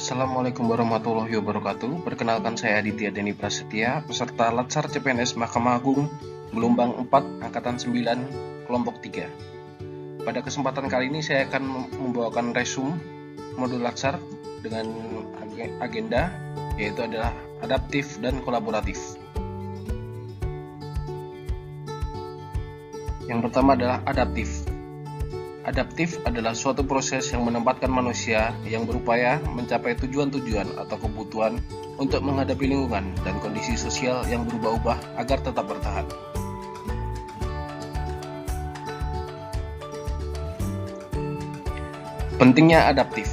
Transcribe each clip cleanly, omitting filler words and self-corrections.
Assalamualaikum warahmatullahi wabarakatuh. Perkenalkan saya Aditya Deni Prasetya, peserta Latsar CPNS Mahkamah Agung gelombang 4 angkatan 9 kelompok 3. Pada kesempatan kali ini saya akan membawakan resume modul Latsar dengan agenda yaitu adalah adaptif dan kolaboratif. Yang pertama adalah adaptif. Adaptif adalah suatu proses yang menempatkan manusia yang berupaya mencapai tujuan-tujuan atau kebutuhan untuk menghadapi lingkungan dan kondisi sosial yang berubah-ubah agar tetap bertahan. Pentingnya adaptif.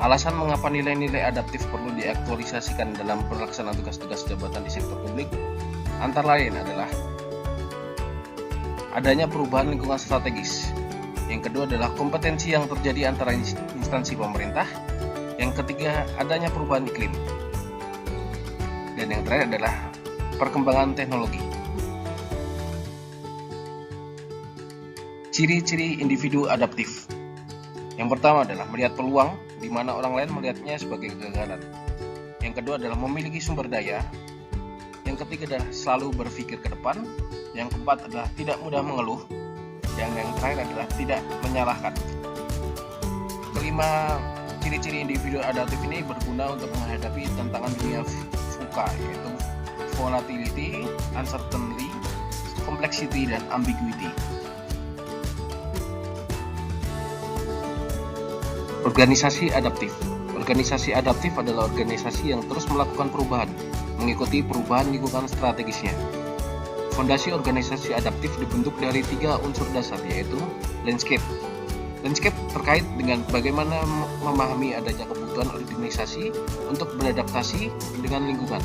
Alasan mengapa nilai-nilai adaptif perlu diaktualisasikan dalam pelaksanaan tugas-tugas jabatan di sektor publik antara lain adalah adanya perubahan lingkungan strategis. Yang kedua adalah kompetensi yang terjadi antara instansi pemerintah. Yang ketiga, adanya perubahan iklim. Dan yang terakhir adalah perkembangan teknologi. Ciri-ciri individu adaptif. Yang pertama adalah melihat peluang, di mana orang lain melihatnya sebagai kegagalan. Yang kedua adalah memiliki sumber daya. Yang ketiga adalah selalu berpikir ke depan. Yang keempat adalah tidak mudah mengeluh. Dan yang terakhir adalah tidak menyalahkan. Kelima ciri-ciri individu adaptif ini berguna untuk menghadapi tantangan dunia VUCA, yaitu volatility, uncertainty, complexity, dan ambiguity. Organisasi adaptif. Organisasi adaptif adalah organisasi yang terus melakukan perubahan, mengikuti perubahan lingkungan strategisnya. Fondasi organisasi adaptif dibentuk dari 3 unsur dasar, yaitu landscape. Landscape terkait dengan bagaimana memahami adanya kebutuhan organisasi untuk beradaptasi dengan lingkungan.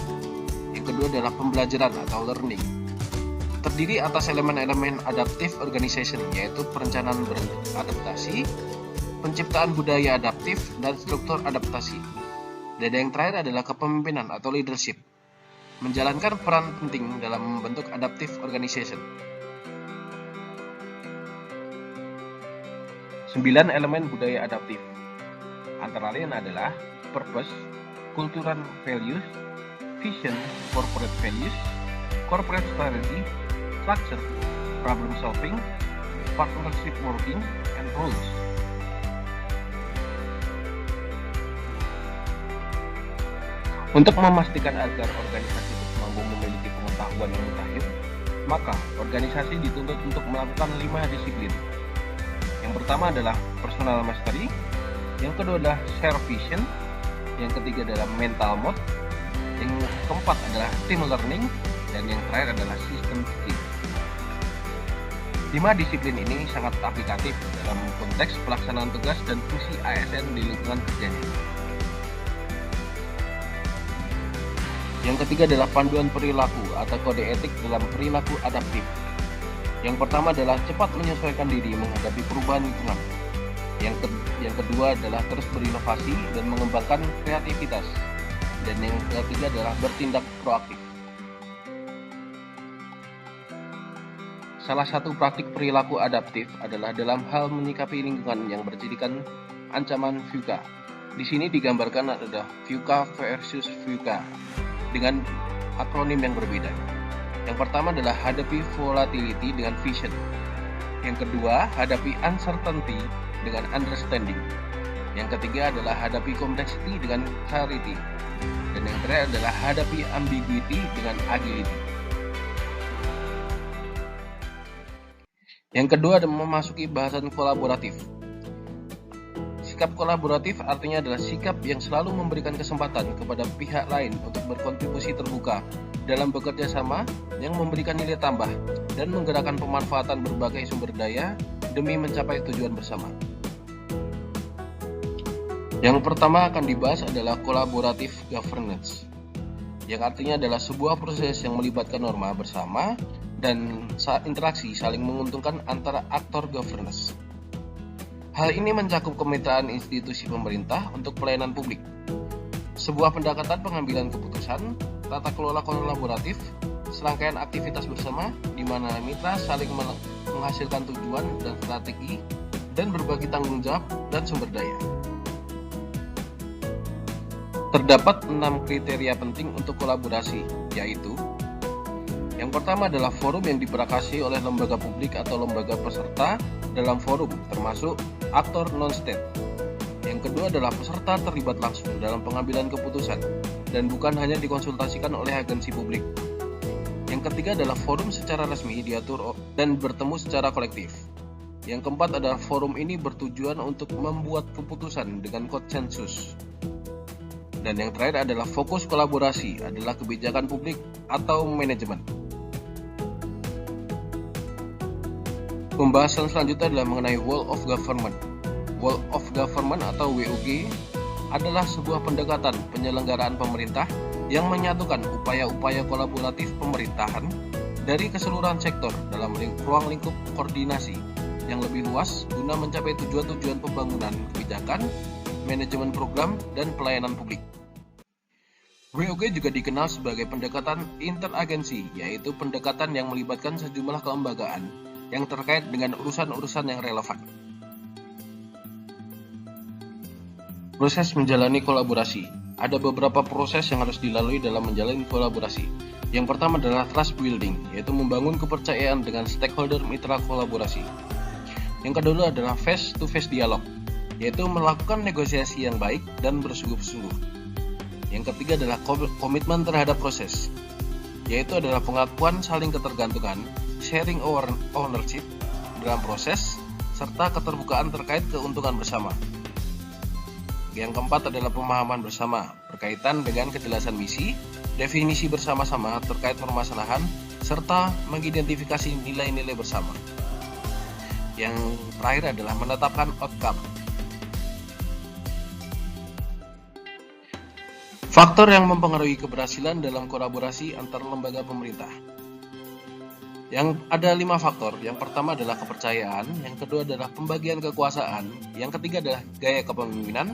Yang kedua adalah pembelajaran atau learning. Terdiri atas elemen-elemen adaptive organization, yaitu perencanaan beradaptasi, penciptaan budaya adaptif, dan struktur adaptasi. Dan yang terakhir adalah kepemimpinan atau leadership, menjalankan peran penting dalam membentuk adaptive organization. 9 elemen budaya adaptif antara lain adalah purpose, cultural values, vision, corporate values, corporate strategy, structure, problem solving, partnership working, and rules. Untuk memastikan agar organisasi mampu memiliki pengetahuan yang mutakhir, maka organisasi dituntut untuk melakukan 5 disiplin. Yang pertama adalah personal mastery, yang kedua adalah share vision, yang ketiga adalah mental mode, yang keempat adalah team learning, dan yang terakhir adalah system thinking. 5 disiplin ini sangat aplikatif dalam konteks pelaksanaan tugas dan fungsi ASN di lingkungan kerjanya. Yang ketiga adalah panduan perilaku atau kode etik dalam perilaku adaptif. Yang pertama adalah cepat menyesuaikan diri menghadapi perubahan lingkungan. Yang kedua adalah terus berinovasi dan mengembangkan kreativitas. Dan yang ketiga adalah bertindak proaktif. Salah satu praktik perilaku adaptif adalah dalam hal menyikapi lingkungan yang berjadikan ancaman VUCA. Di sini digambarkan adalah VUCA versus VUCA dengan akronim yang berbeda. Yang pertama adalah hadapi volatility dengan vision. Yang kedua, hadapi uncertainty dengan understanding. Yang ketiga adalah hadapi complexity dengan clarity. Dan yang terakhir adalah hadapi ambiguity dengan agility. Yang kedua adalah memasuki bahasan kolaboratif. Sikap kolaboratif artinya adalah sikap yang selalu memberikan kesempatan kepada pihak lain untuk berkontribusi terbuka dalam bekerja sama yang memberikan nilai tambah dan menggerakkan pemanfaatan berbagai sumber daya demi mencapai tujuan bersama. Yang pertama akan dibahas adalah collaborative governance, yang artinya adalah sebuah proses yang melibatkan norma bersama dan interaksi saling menguntungkan antara aktor governance. Hal ini mencakup kemitraan institusi pemerintah untuk pelayanan publik, sebuah pendekatan pengambilan keputusan, tata kelola kolaboratif, serangkaian aktivitas bersama di mana mitra saling menghasilkan tujuan dan strategi dan berbagi tanggung jawab dan sumber daya. Terdapat 6 kriteria penting untuk kolaborasi, yaitu yang pertama adalah forum yang diperakasi oleh lembaga publik atau lembaga peserta dalam forum, termasuk aktor non-state. Yang kedua adalah peserta terlibat langsung dalam pengambilan keputusan dan bukan hanya dikonsultasikan oleh agensi publik. Yang ketiga adalah forum secara resmi diatur dan bertemu secara kolektif. Yang keempat adalah forum ini bertujuan untuk membuat keputusan dengan konsensus. Dan yang terakhir adalah fokus kolaborasi adalah kebijakan publik atau manajemen. Pembahasan selanjutnya adalah mengenai Whole of Government. Whole of Government atau WOG adalah sebuah pendekatan penyelenggaraan pemerintah yang menyatukan upaya-upaya kolaboratif pemerintahan dari keseluruhan sektor dalam ruang lingkup koordinasi yang lebih luas guna mencapai tujuan-tujuan pembangunan kebijakan, manajemen program, dan pelayanan publik. WOG juga dikenal sebagai pendekatan interagensi, yaitu pendekatan yang melibatkan sejumlah kelembagaan yang terkait dengan urusan-urusan yang relevan. Proses menjalani kolaborasi. Ada beberapa proses yang harus dilalui dalam menjalani kolaborasi. Yang pertama adalah trust building, yaitu membangun kepercayaan dengan stakeholder mitra kolaborasi. Yang kedua adalah face-to-face dialog, yaitu melakukan negosiasi yang baik dan bersungguh-sungguh. Yang ketiga adalah komitmen terhadap proses, yaitu adalah pengakuan saling ketergantungan, sharing ownership dalam proses, serta keterbukaan terkait keuntungan bersama. Yang keempat adalah pemahaman bersama, berkaitan dengan kejelasan misi, definisi bersama-sama terkait permasalahan, serta mengidentifikasi nilai-nilai bersama. Yang terakhir adalah menetapkan outcome. Faktor yang mempengaruhi keberhasilan dalam kolaborasi antar lembaga pemerintah. Yang ada 5 faktor. Yang pertama adalah kepercayaan, yang kedua adalah pembagian kekuasaan, yang ketiga adalah gaya kepemimpinan,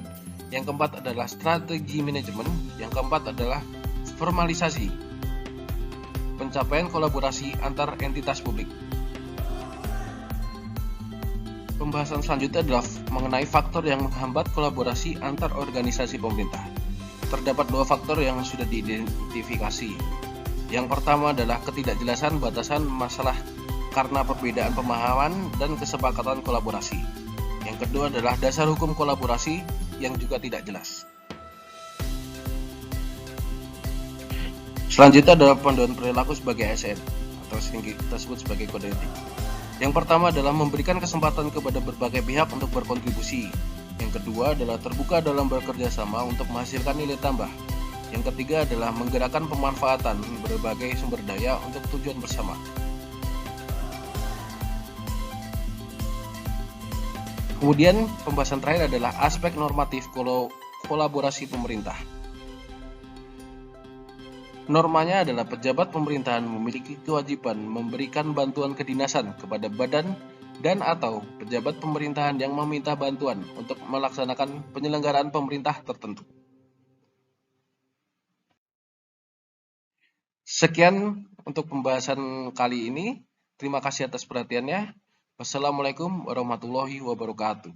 yang keempat adalah strategi manajemen, yang keempat adalah formalisasi, pencapaian kolaborasi antar entitas publik. Pembahasan selanjutnya adalah mengenai faktor yang menghambat kolaborasi antar organisasi pemerintah. Terdapat 2 faktor yang sudah diidentifikasi. Yang pertama adalah ketidakjelasan batasan masalah karena perbedaan pemahaman dan kesepakatan kolaborasi. Yang kedua adalah dasar hukum kolaborasi yang juga tidak jelas. Selanjutnya adalah panduan perilaku sebagai ASN atau sering kita sebut sebagai kode etik. Yang pertama adalah memberikan kesempatan kepada berbagai pihak untuk berkontribusi. Yang kedua adalah terbuka dalam bekerja sama untuk menghasilkan nilai tambah. Yang ketiga adalah menggerakkan pemanfaatan berbagai sumber daya untuk tujuan bersama. Kemudian pembahasan terakhir adalah aspek normatif kolaborasi pemerintah. Normanya adalah pejabat pemerintahan memiliki kewajiban memberikan bantuan kedinasan kepada badan dan atau pejabat pemerintahan yang meminta bantuan untuk melaksanakan penyelenggaraan pemerintah tertentu. Sekian untuk pembahasan kali ini. Terima kasih atas perhatiannya. Wassalamualaikum warahmatullahi wabarakatuh.